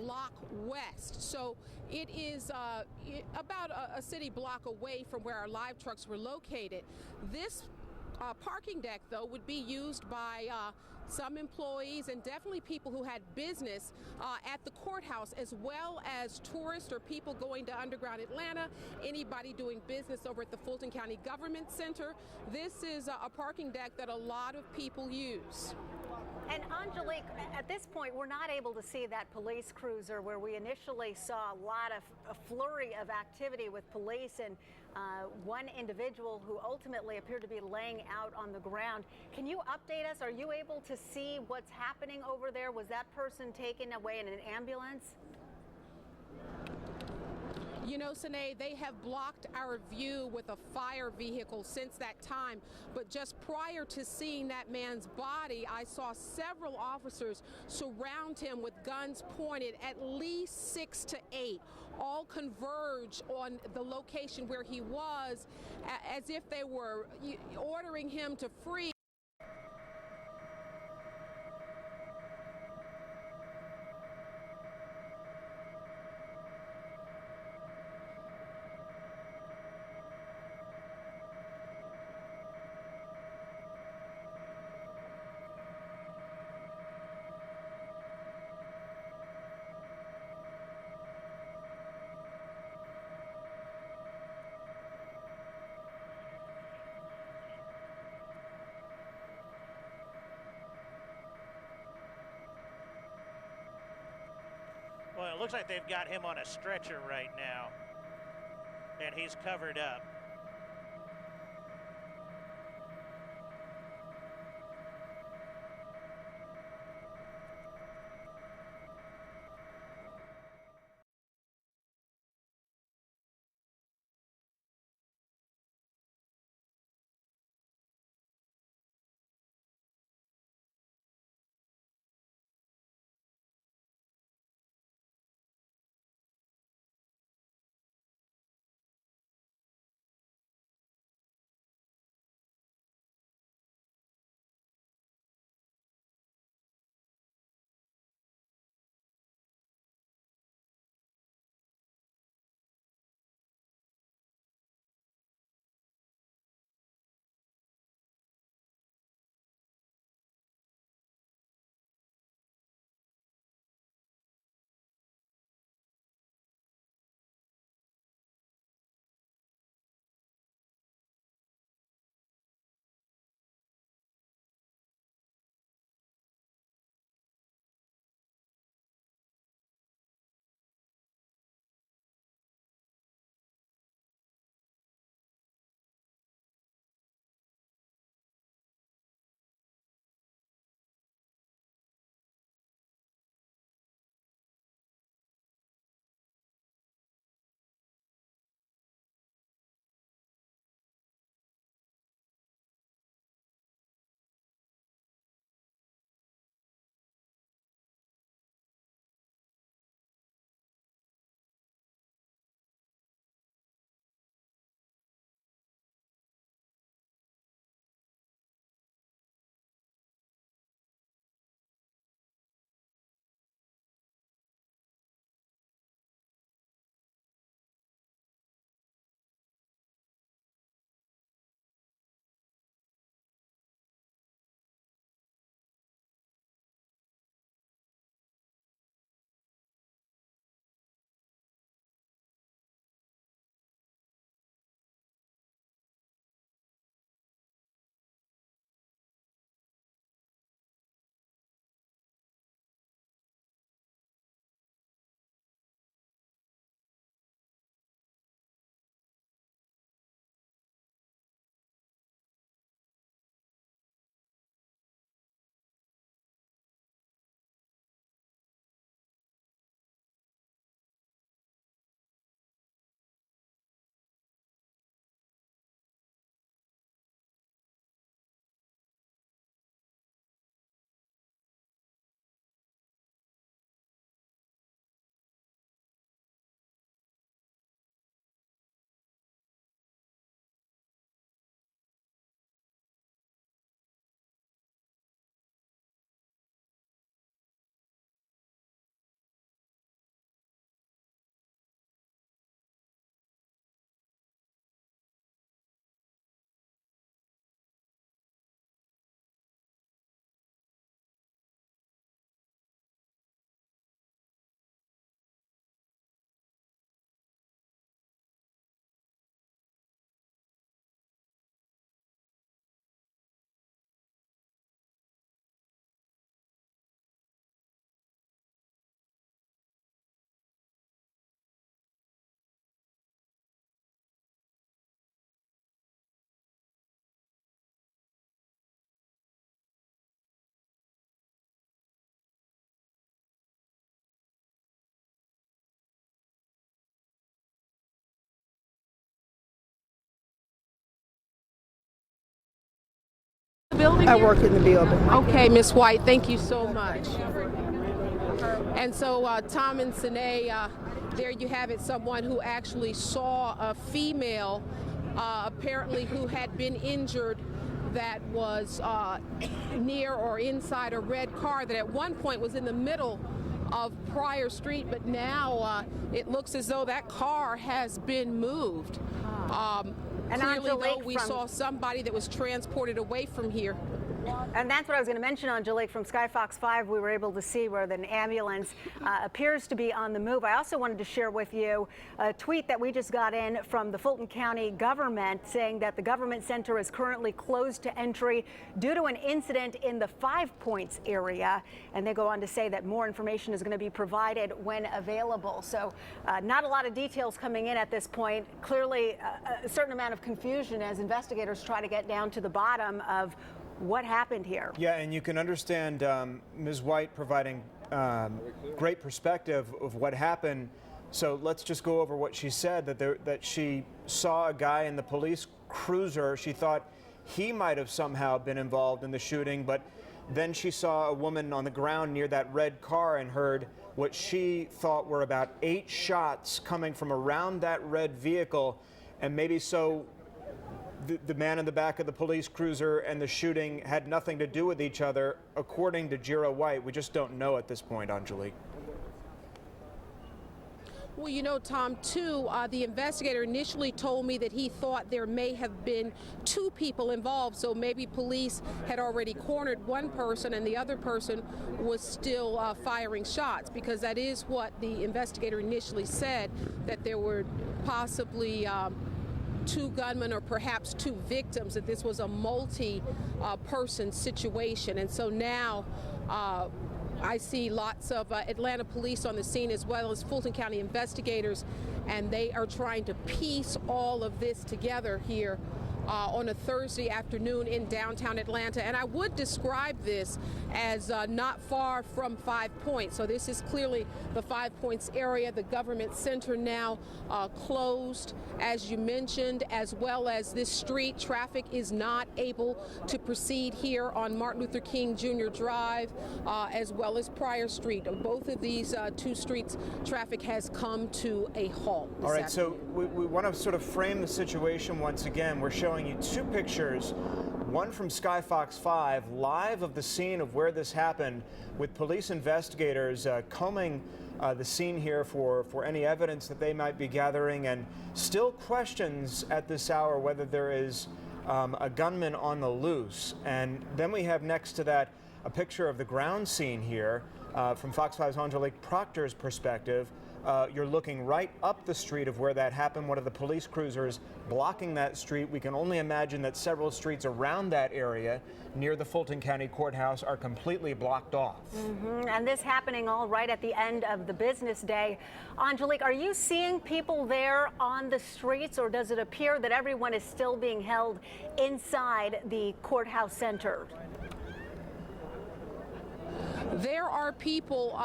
block west. So it is about a city block away from where our live trucks were located. This parking deck, though, would be used by some employees and definitely people who had business at the courthouse, as well as tourists or people going to underground Atlanta, anybody doing business over at the Fulton County Government Center. This is a parking deck that a lot of people use. And Angelique, at this point, we're not able to see that police cruiser where we initially saw a flurry of activity with police and one individual who ultimately appeared to be laying out on the ground. Can you update us? Are you able to see what's happening over there? Was that person taken away in an ambulance? You know, Sine, they have blocked our view with a fire vehicle since that time. But just prior to seeing that man's body, I saw several officers surround him with guns pointed, at least 6 to 8, all converge on the location where he was, as if they were ordering him to free. Well, it looks like they've got him on a stretcher right now, and he's covered up. building? I work in the building. Okay, Ms. White, thank you so much. And so, Tom and Sine, there you have it, someone who actually saw a female, apparently who had been injured, that was near or inside a red car that at one point was in the middle of Pryor Street, but now it looks as though that car has been moved. And clearly, though, we saw somebody that was transported away from here. And that's what I was going to mention, Angelique. From Sky Fox 5, we were able to see where an ambulance appears to be on the move. I also wanted to share with you a tweet that we just got in from the Fulton County government saying that the government center is currently closed to entry due to an incident in the 5 Points area. And they go on to say that more information is going to be provided when available. So not a lot of details coming in at this point. Clearly, a certain amount of confusion as investigators try to get down to the bottom of what happened here. Yeah, and you can understand Ms. White providing great perspective of what happened. So let's just go over what she said, that she saw a guy in the police cruiser. She thought he might have somehow been involved in the shooting, but then she saw a woman on the ground near that red car and heard what she thought were about 8 shots coming from around that red vehicle. And maybe so the man in the back of the police cruiser and the shooting had nothing to do with each other, according to Jira White. We just don't know at this point, Angelique. Well, you know, Tom, too, the investigator initially told me that he thought there may have been 2 people involved, so maybe police had already cornered one person and the other person was still firing shots, because that is what the investigator initially said, that there were possibly 2 gunmen or perhaps 2 victims, that this was a multi-person situation. And so now I see lots of Atlanta police on the scene, as well as Fulton County investigators, and they are trying to piece all of this together here on a Thursday afternoon in downtown Atlanta. And I would describe this as not far from 5 Points. So this is clearly the 5 Points area, the government center now closed, as you mentioned, as well as this street. Traffic is not able to proceed here on Martin Luther King Jr. Drive, as well as Pryor Street. Both of these 2 streets, traffic has come to a halt. All right, so we want to sort of frame the situation once again. We're showing you 2 pictures, one from Sky Fox 5, live of the scene of where this happened, with police investigators combing the scene here for any evidence that they might be gathering, and still questions at this hour whether there is a gunman on the loose. And then we have next to that a picture of the ground scene here from Fox 5's Angelique Proctor's perspective. You're looking right up the street of where that happened, one of the police cruisers blocking that street. We can only imagine that several streets around that area near the Fulton County Courthouse are completely blocked off. And this happening all right at the end of the business day. Angelique, are you seeing people there on the streets, or does it appear that everyone is still being held inside the courthouse center? There are people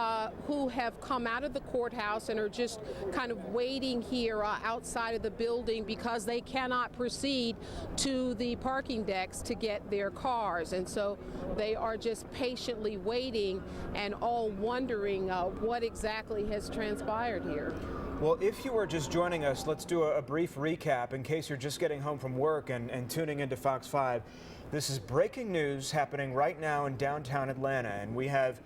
who have come out of the courthouse and are just kind of waiting here outside of the building because they cannot proceed to the parking decks to get their cars. And so they are just patiently waiting and all wondering what exactly has transpired here. Well, if you are just joining us, let's do a brief recap in case you're just getting home from work and tuning into Fox 5. This is breaking news happening right now in downtown Atlanta, and we have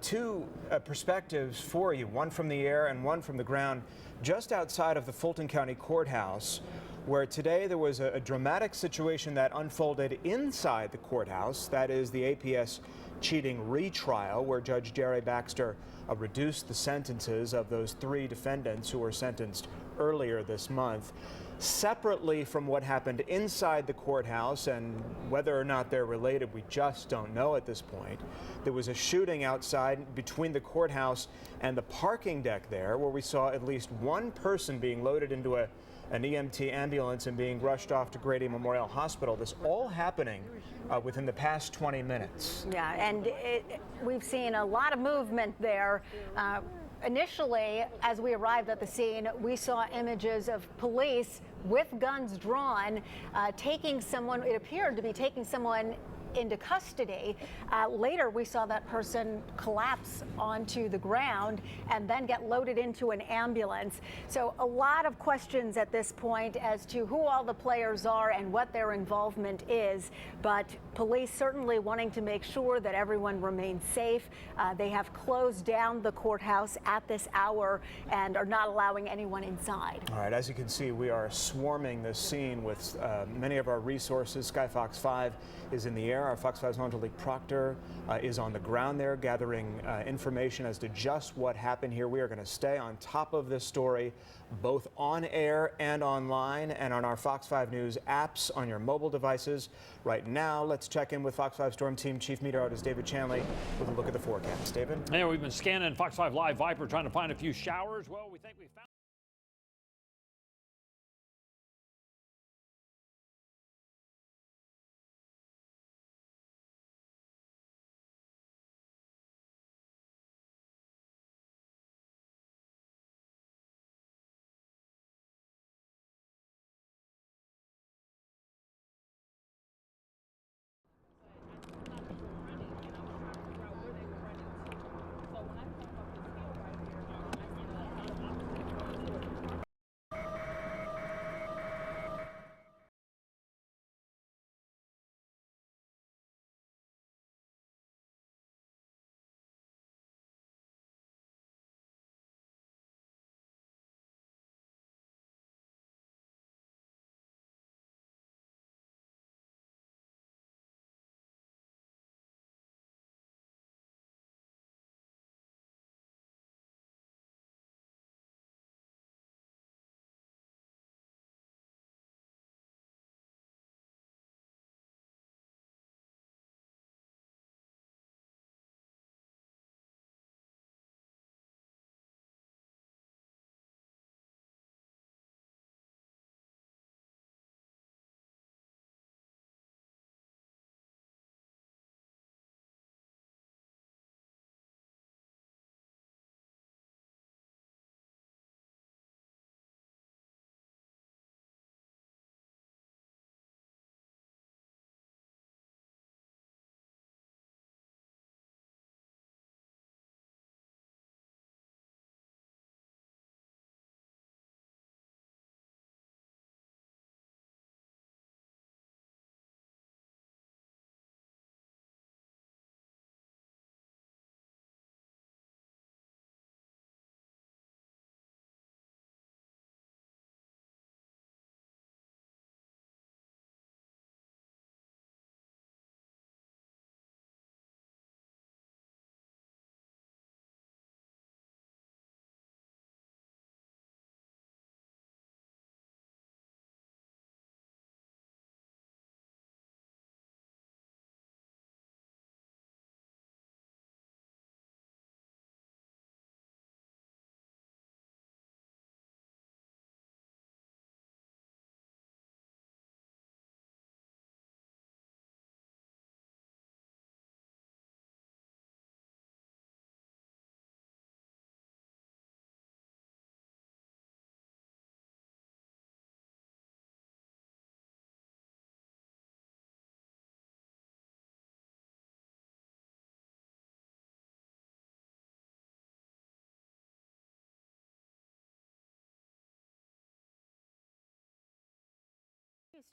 2 perspectives for you, one from the air and one from the ground, just outside of the Fulton County Courthouse, where today there was a dramatic situation that unfolded inside the courthouse. That is the APS cheating retrial, where Judge Jerry Baxter reduced the sentences of those 3 defendants who were sentenced earlier this month. Separately from what happened inside the courthouse, and whether or not they're related, we just don't know at this point, there was a shooting outside between the courthouse and the parking deck there, where we saw at least 1 person being loaded into an EMT ambulance and being rushed off to Grady Memorial Hospital. This all happening within the past 20 minutes. Yeah, and we've seen a lot of movement there. Initially, as we arrived at the scene, we saw images of police with guns drawn, taking someone, it appeared to be taking someone into custody. Later, we saw that person collapse onto the ground and then get loaded into an ambulance. So a lot of questions at this point as to who all the players are and what their involvement is. But police certainly wanting to make sure that everyone remains safe. They have closed down the courthouse at this hour and are not allowing anyone inside. All right, as you can see, we are swarming this scene with many of our resources. Sky Fox 5 is in the air. Our Fox 5's Angelique Proctor is on the ground there gathering information as to just what happened here. We are going to stay on top of this story, both on air and online, and on our Fox 5 News apps on your mobile devices. Right now, let's check in with Fox 5 Storm Team Chief Meteorologist David Chanley with a look at the forecast. David? Yeah, we've been scanning Fox 5 Live Viper trying to find a few showers. Well, we think we found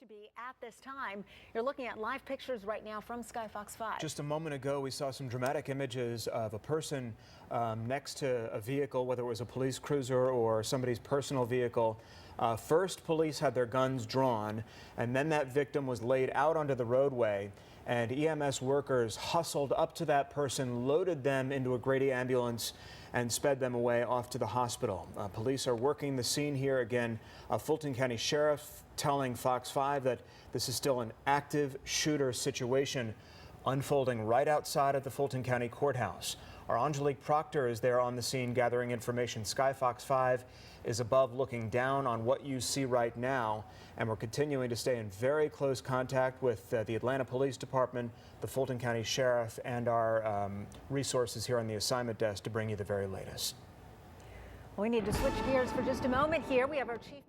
to be at this time. You're looking at live pictures right now from Sky Fox 5. Just a moment ago, we saw some dramatic images of a person next to a vehicle, whether it was a police cruiser or somebody's personal vehicle. First, police had their guns drawn, and then that victim was laid out onto the roadway, and EMS workers hustled up to that person, loaded them into a Grady ambulance, and sped them away off to the hospital. Police are working the scene here. Again, Fulton County Sheriff telling Fox 5 that this is still an active shooter situation unfolding right outside of the Fulton County Courthouse. Our Angelique Proctor is there on the scene gathering information. Sky Fox 5 is above looking down on what you see right now, and we're continuing to stay in very close contact with the Atlanta Police Department, the Fulton County Sheriff, and our resources here on the assignment desk to bring you the very latest. We need to switch gears for just a moment here. We have our Chief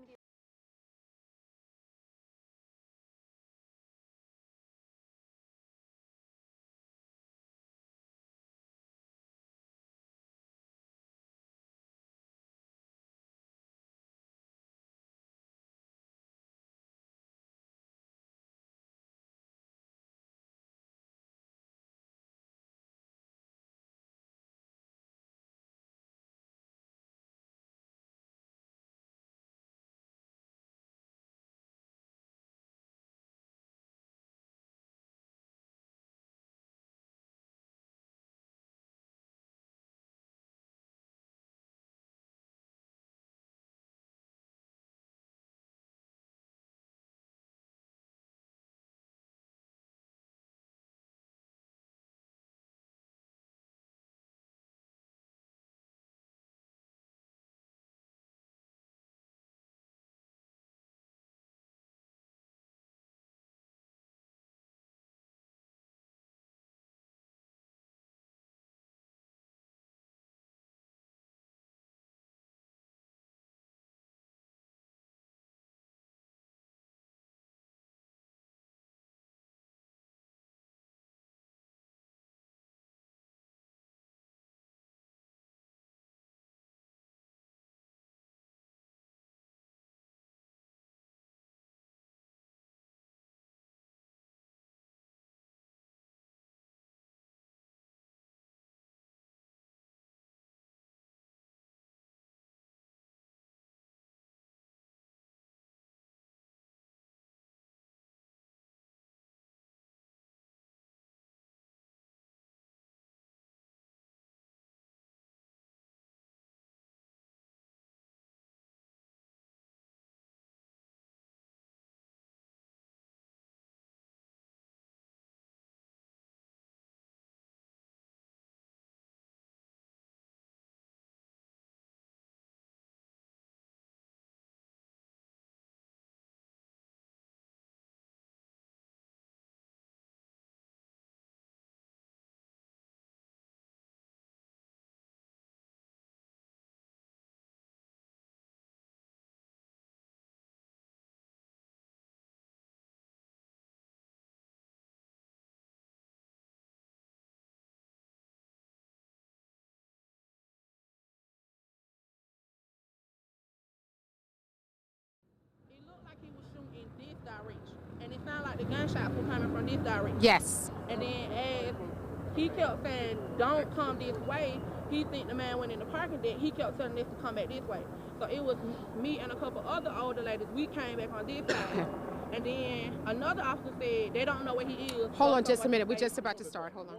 like the gunshots were coming from this direction. Yes. And then as he kept saying, don't come this way, he think the man went in the parking deck. He kept telling us to come back this way. So it was me and a couple other older ladies. We came back on this side. And then another officer said they don't know where he is. Hold on just a minute. We're just about to start. Hold on.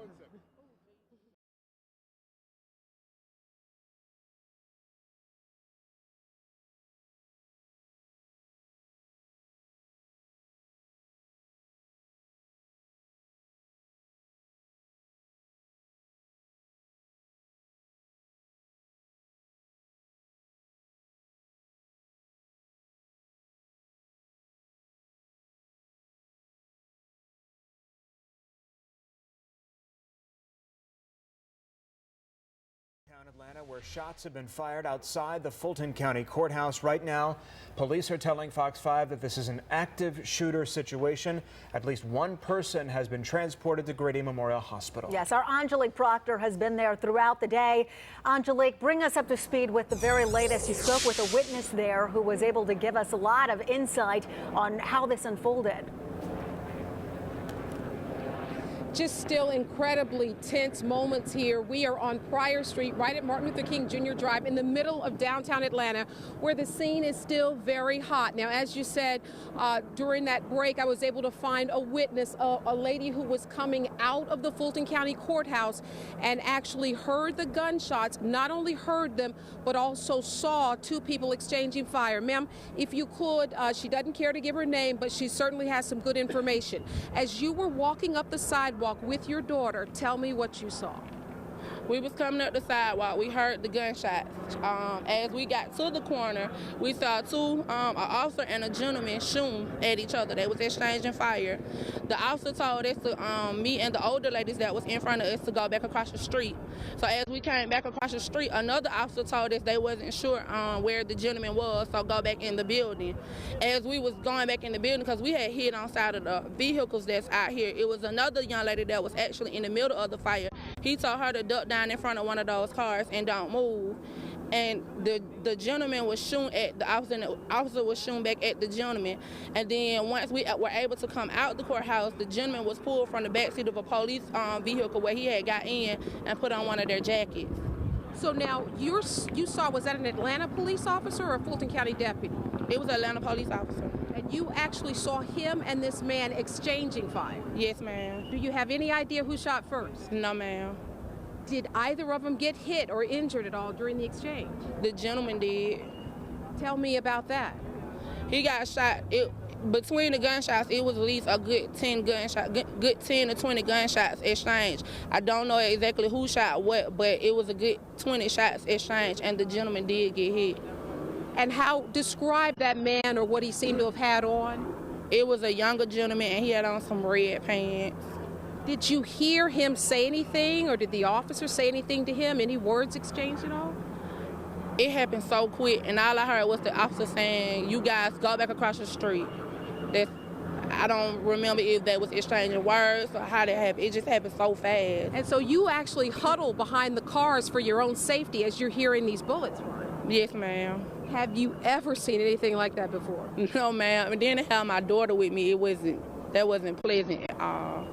Atlanta, where shots have been fired outside the Fulton County Courthouse right now. Police are telling Fox 5 that this is an active shooter situation. At least one person has been transported to Grady Memorial Hospital. Yes, our Angelique Proctor has been there throughout the day. Angelique, bring us up to speed with the very latest. You spoke with a witness there who was able to give us a lot of insight on how this unfolded. Just still incredibly tense moments here. We are on Pryor Street, right at Martin Luther King Jr. Drive in the middle of downtown Atlanta, where the scene is still very hot. Now, as you said, during that break, I was able to find a witness, a lady who was coming out of the Fulton County Courthouse and actually heard the gunshots, not only heard them, but also saw two people exchanging fire. Ma'am, if you could, she doesn't care to give her name, but she certainly has some good information. As you were walking up the sidewalk with your daughter, tell me what you saw. We was coming up the sidewalk. We heard the gunshots. As we got to the corner, we saw two, an officer and a gentleman shooting at each other. They was exchanging fire. The officer told us to, me and the older ladies that was in front of us to go back across the street. So as we came back across the street, another officer told us they wasn't sure where the gentleman was, so go back in the building. As we was going back in the building, because we had hid on side of the vehicles that's out here, it was another young lady that was actually in the middle of the fire. He told her to duck down in front of one of those cars and don't move. And the gentleman was shooting at the officer, and the officer was shooting back at the gentleman. And then once we were able to come out the courthouse, the gentleman was pulled from the backseat of a police vehicle where he had got in and put on one of their jackets. So now you saw, was that an Atlanta police officer or a Fulton County deputy? It was an Atlanta police officer. And you actually saw him and this man exchanging fire? Yes, ma'am. Do you have any idea who shot first? No, ma'am. Did either of them get hit or injured at all during the exchange? The gentleman did. Tell me about that. He got shot. Between the gunshots, it was at least a good 10 to 20 gunshots exchanged. I don't know exactly who shot what, but it was a good 20 shots exchanged, and the gentleman did get hit. And how, describe that man or what he seemed to have had on? It was a younger gentleman, and he had on some red pants. Did you hear him say anything, or did the officer say anything to him? Any words exchanged at all? It happened so quick, and all I heard was the officer saying, "You guys go back across the street." I don't remember if that was exchanging words or how that happened. It just happened so fast. And so you actually huddle behind the cars for your own safety as you're hearing these bullets fly? Yes, ma'am. Have you ever seen anything like that before? No, ma'am. And then to have my daughter with me, that wasn't pleasant at all.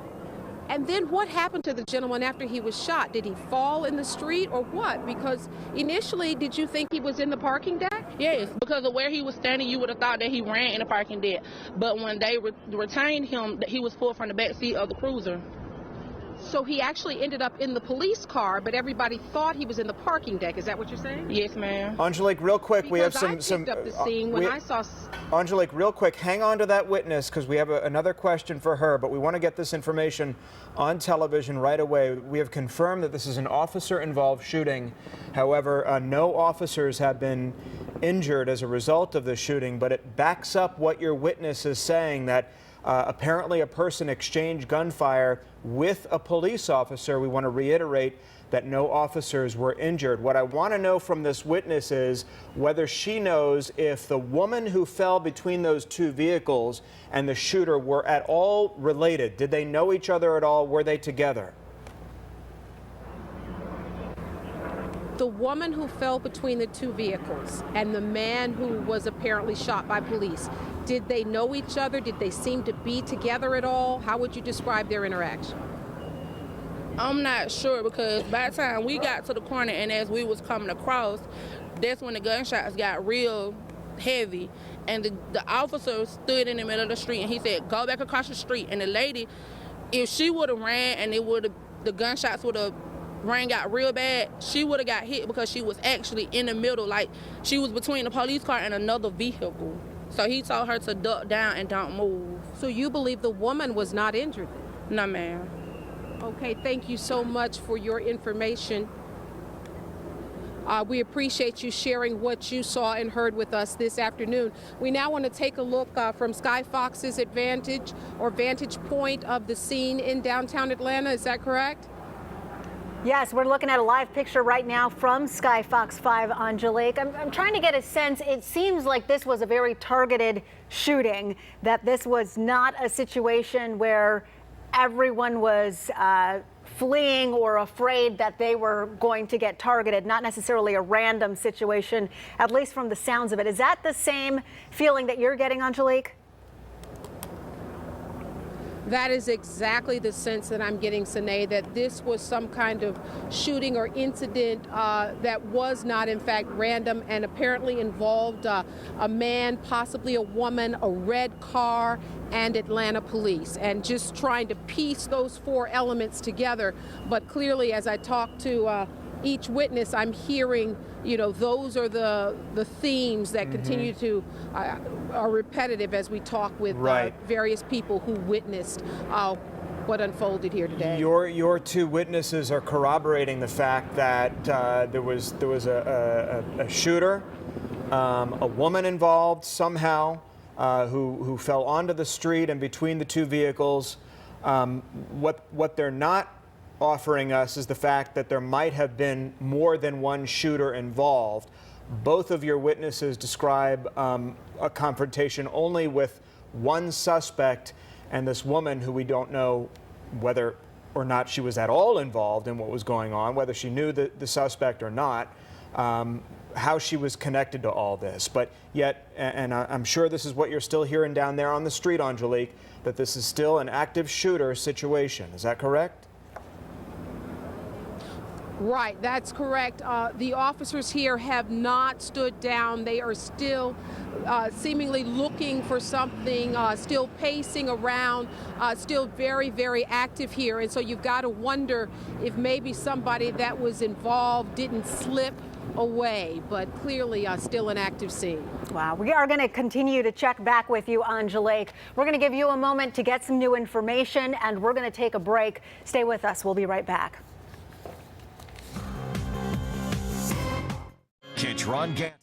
And then what happened to the gentleman after he was shot? Did he fall in the street or what? Because initially, did you think he was in the parking deck? Yes, because of where he was standing, you would have thought that he ran in the parking deck. But when they retained him, he was pulled from the back seat of the cruiser. So he actually ended up in the police car, but everybody thought he was in the parking deck. Is that what you're saying? Yes, ma'am. Angelique, real quick, we have some. I picked up the scene when I saw. Angelique, real quick, hang on to that witness because we have another question for her, but we want to get this information on television right away. We have confirmed that this is an officer-involved shooting. However, no officers have been injured as a result of the shooting, but it backs up what your witness is saying, that apparently a person exchanged gunfire with a police officer. We want to reiterate that no officers were injured. What I want to know from this witness is whether she knows if the woman who fell between those two vehicles and the shooter were at all related. Did they know each other at all? Were they together? The woman who fell between the two vehicles and the man who was apparently shot by police, did they know each other? Did they seem to be together at all? How would you describe their interaction? I'm not sure, because by the time we got to the corner and as we was coming across, that's when the gunshots got real heavy. And the officer stood in the middle of the street and he said, go back across the street. And the lady, if she would have ran and the gunshots would have rang out real bad, she would have got hit, because she was actually in the middle, like she was between the police car and another vehicle. So he told her to duck down and don't move. So you believe the woman was not injured then? No, ma'am. Okay, thank you so much for your information. We appreciate you sharing what you saw and heard with us this afternoon. We now want to take a look from Sky Fox's vantage point of the scene in downtown Atlanta. Is that correct? Yes, we're looking at a live picture right now from Sky Fox 5, Angelique. I'm trying to get a sense. It seems like this was a very targeted shooting, that this was not a situation where everyone was fleeing or afraid that they were going to get targeted, not necessarily a random situation, at least from the sounds of it. Is that the same feeling that you're getting, Angelique? That is exactly the sense that I'm getting, Sine, that this was some kind of shooting or incident that was not, in fact, random and apparently involved a man, possibly a woman, a red car, and Atlanta police, and just trying to piece those four elements together. But clearly, as I talk to each witness, I'm hearing, those are the themes that continue to are repetitive as we talk with various people who witnessed what unfolded here today. Your two witnesses are corroborating the fact that there was a shooter, a woman involved somehow, who fell onto the street and between the two vehicles. What they're not offering us is the fact that there might have been more than one shooter involved. Both of your witnesses describe a confrontation only with one suspect and this woman who we don't know whether or not she was at all involved in what was going on, whether she knew the suspect or not, how she was connected to all this. But yet, and I'm sure this is what you're still hearing down there on the street, Angelique, that this is still an active shooter situation. Is that correct? Right, that's correct. The officers here have not stood down. They are still seemingly looking for something, still pacing around, still very, very active here. And so you've got to wonder if maybe somebody that was involved didn't slip away, but clearly still an active scene. Wow, we are going to continue to check back with you, Angelique. We're going to give you a moment to get some new information, and we're going to take a break. Stay with us. We'll be right back. Catch Ron Gant.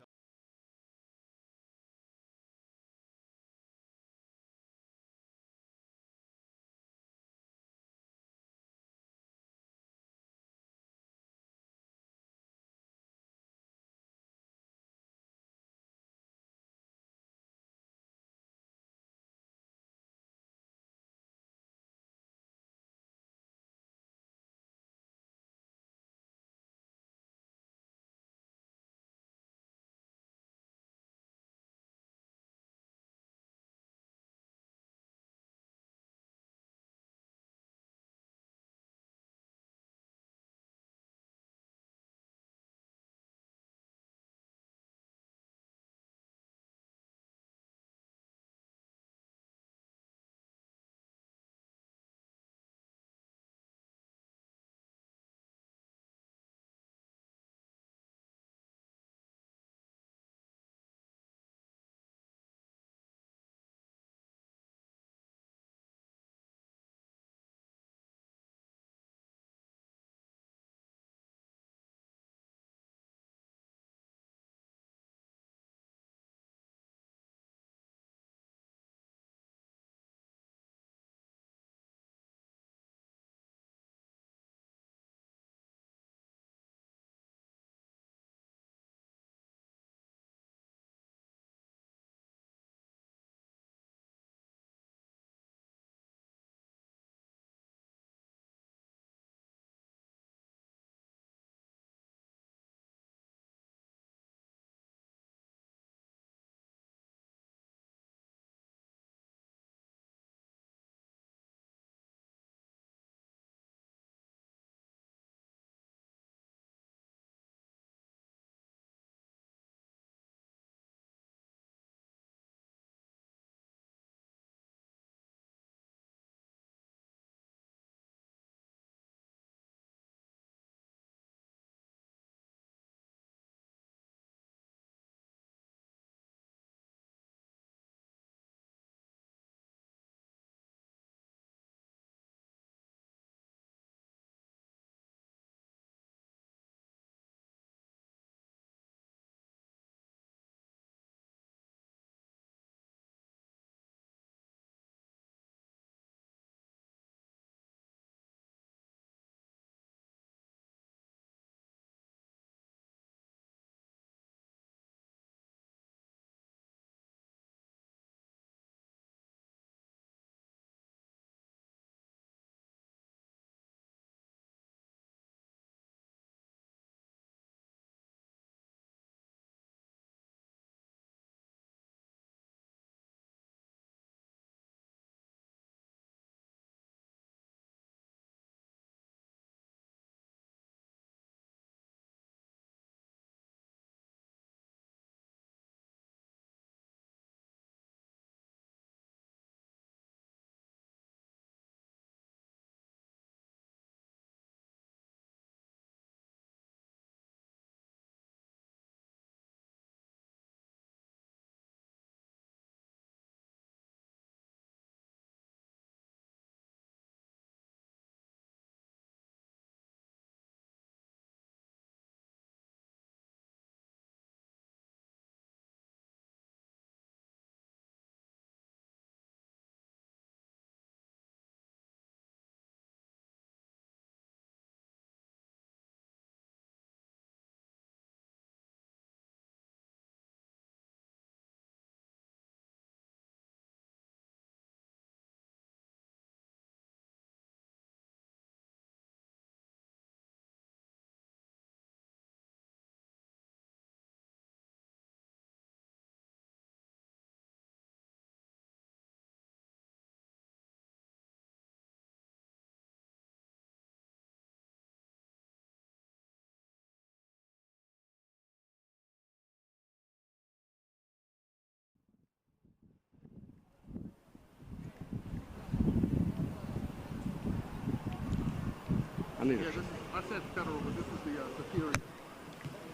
neither. Yeah, I said federal, but this is the Superior.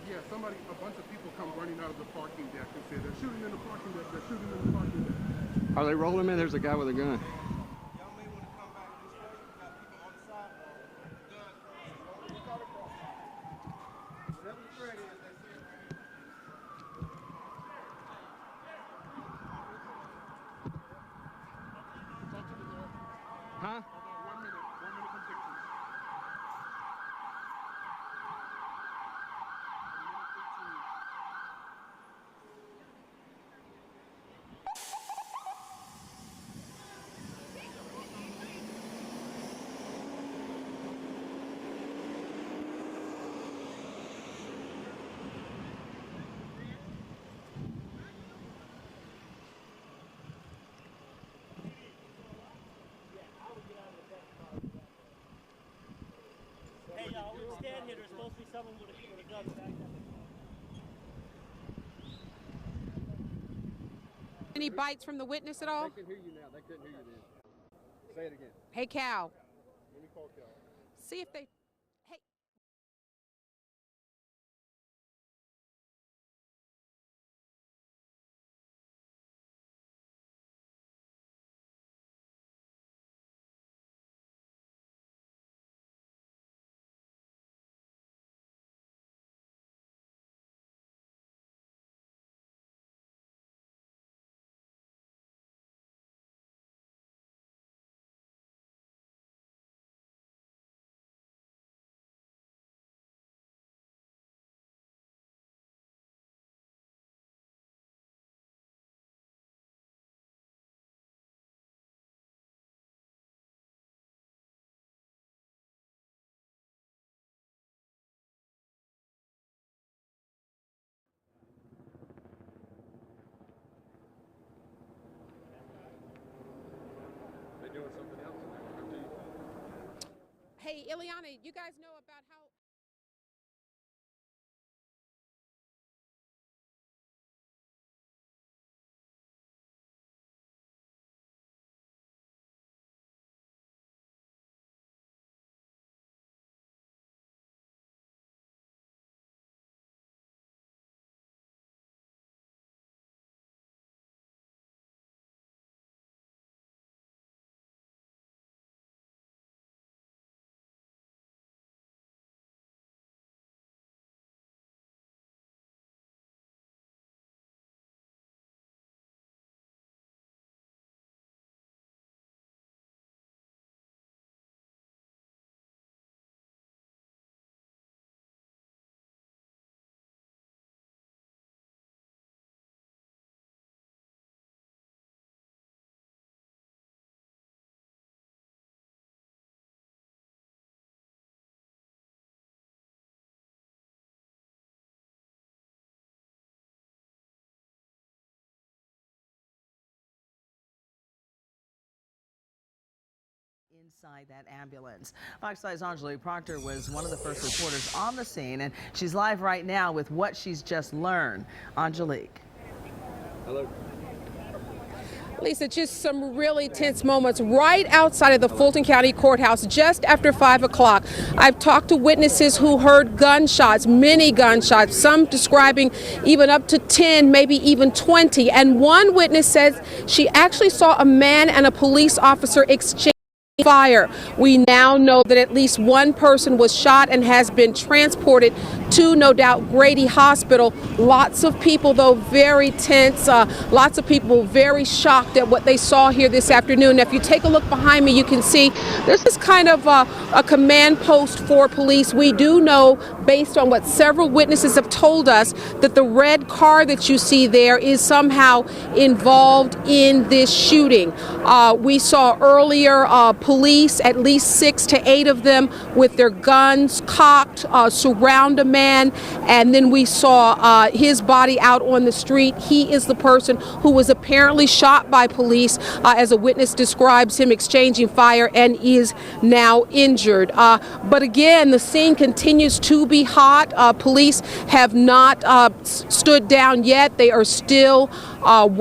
Yeah, a bunch of people come running out of the parking deck and say, they're shooting in the parking deck, they're shooting in the parking deck. Are they rolling in? There's a guy with a gun. Y'all may want to come back this way. We got people on the sidewalk. Whatever the threat is, they say it. Huh? 1 minute from pictures. Hey, we're standing here. There's supposed to be someone with a gun back up. Any bites from the witness at all? They can hear you now. They couldn't hear you then. Say it again. Hey, Cal. Let me call Cal. See if they. Hey. They're doing something else. Hey, Ileana, you guys know about how. Inside that ambulance. Fox 5's Angelique Proctor was one of the first reporters on the scene, and she's live right now with what she's just learned. Angelique. Hello. Lisa, just some really tense moments right outside of the Fulton County Courthouse just after 5 o'clock. I've talked to witnesses who heard gunshots, many gunshots, some describing even up to 10, maybe even 20. And one witness says she actually saw a man and a police officer exchange fire. We now know that at least one person was shot and has been transported to, no doubt, Grady Hospital. Lots of people, though, very tense. Lots of people very shocked at what they saw here this afternoon. Now, if you take a look behind me, you can see this is kind of a command post for police. We do know, based on what several witnesses have told us, that the red car that you see there is somehow involved in this shooting. We saw earlier police, at least 6 to 8 of them, with their guns cocked, surround a man. man, and then we saw his body out on the street. He is the person who was apparently shot by police, as a witness describes him exchanging fire, and is now injured. But again, the scene continues to be hot. Police have not stood down yet. They are still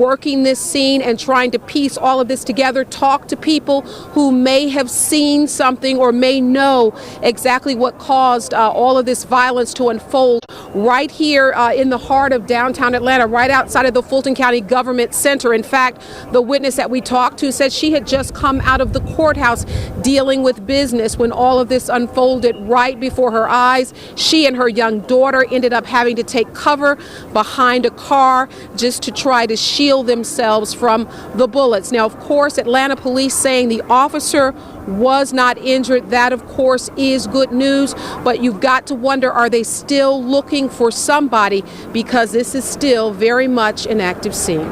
working this scene and trying to piece all of this together, talk to people who may have seen something or may know exactly what caused all of this violence to unfold right here in the heart of downtown Atlanta, right outside of the Fulton County Government Center. In fact, the witness that we talked to said she had just come out of the courthouse dealing with business when all of this unfolded right before her eyes. She and her young daughter ended up having to take cover behind a car just to try to shield themselves from the bullets. Now, of course, Atlanta police saying the officer was not injured. That, of course, is good news, but you've got to wonder, are they still looking for somebody, because this is still very much an active scene.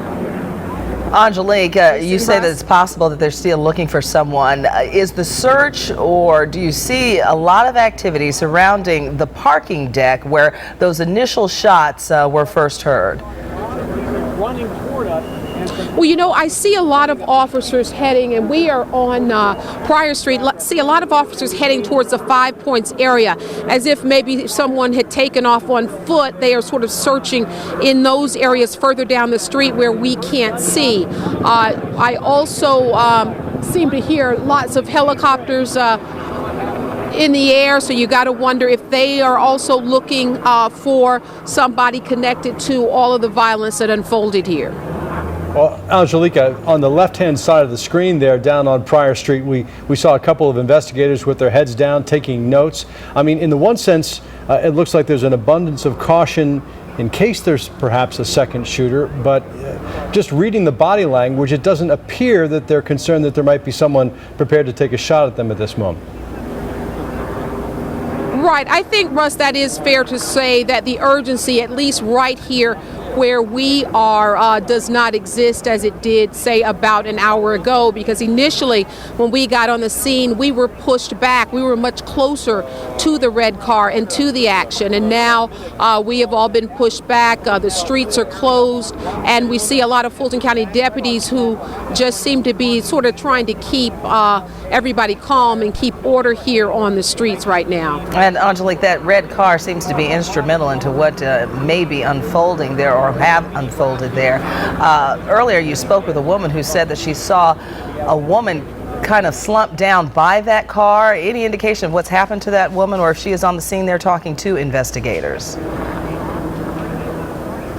Angelique, you say that it's possible that they're still looking for someone. Is the search, or do you see a lot of activity surrounding the parking deck where those initial shots were first heard? Running toward us. Well, you know, I see a lot of officers heading, and we are on Pryor Street, see a lot of officers heading towards the 5 Points area, as if maybe someone had taken off on foot. They are sort of searching in those areas further down the street where we can't see. I also seem to hear lots of helicopters in the air, so you got to wonder if they are also looking for somebody connected to all of the violence that unfolded here. Well, Angelique, on the left-hand side of the screen there, down on Pryor Street, we saw a couple of investigators with their heads down, taking notes. I mean, in the one sense, it looks like there's an abundance of caution in case there's perhaps a second shooter, but just reading the body language, it doesn't appear that they're concerned that there might be someone prepared to take a shot at them at this moment. Right. I think, Russ, that is fair to say that the urgency, at least right here where we are, does not exist as it did, say, about an hour ago, because initially when we got on the scene, we were pushed back. We were much closer to the red car and to the action, and now we have all been pushed back. The streets are closed, and we see a lot of Fulton County deputies who just seem to be sort of trying to keep everybody calm and keep order here on the streets right now. And Angelique, that red car seems to be instrumental into what may be unfolding there, or have unfolded there. Earlier you spoke with a woman who said that she saw a woman kind of slumped down by that car. Any indication of what's happened to that woman, or if she is on the scene there talking to investigators?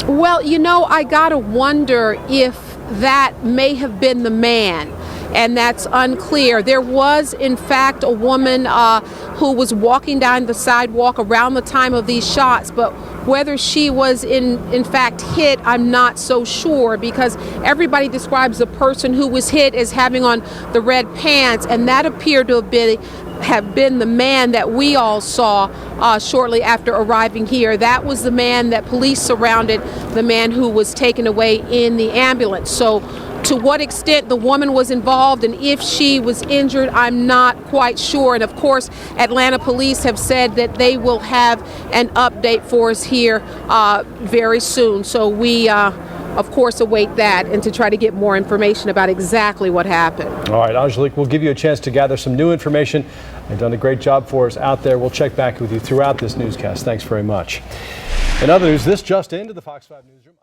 Well, you know, I gotta wonder if that may have been the man, and that's unclear. There was, in fact, a woman who was walking down the sidewalk around the time of these shots, but whether she was in fact hit, I'm not so sure, because everybody describes the person who was hit as having on the red pants, and that appeared to have been the man that we all saw shortly after arriving here. That was the man that police surrounded, the man who was taken away in the ambulance. So to what extent the woman was involved and if she was injured, I'm not quite sure. And of course, Atlanta police have said that they will have an update for us here very soon. So we of course await that, and to try to get more information about exactly what happened. All right, Angelique, we'll give you a chance to gather some new information. You've done a great job for us out there. We'll check back with you throughout this newscast. Thanks very much. In other news, this just into the Fox 5 newsroom.